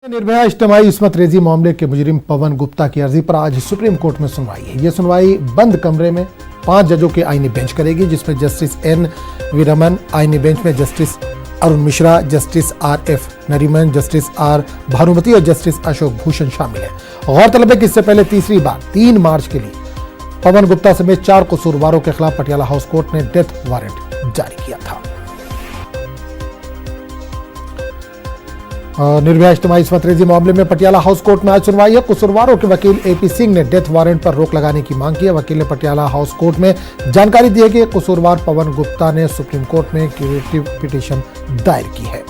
निर्भया इज्तिमाई इस्मत रेजी मामले के मुजरिम पवन गुप्ता की अर्जी पर आज सुप्रीम कोर्ट में सुनवाई है। ये सुनवाई बंद कमरे में 5 जजों के आईनी बेंच करेगी, जिसमें जस्टिस एन वीरमन, आईनी बेंच में justice Arun Mishra, justice RF Nariman, justice R Bhanumathi और जस्टिस अशोक भूषण शामिल है। गौरतलब है कि इससे पहले तीसरी बार 3 मार्च के लिए पवन गुप्ता समेत 4 कसूरवारों के खिलाफ पटियाला हाउस कोर्ट ने डेथ वारंट जारी किया था। निर्भया इज्तिमाई इस्मत रेजी मामले में पटियाला हाउस कोर्ट में आज सुनवाई है। कसूरवारों के वकील AP सिंह ने डेथ वारंट पर रोक लगाने की मांग की है। वकील ने पटियाला हाउस कोर्ट में जानकारी दी है कि कसूरवार पवन गुप्ता ने सुप्रीम कोर्ट में क्यूरेटिव पिटीशन दायर की है।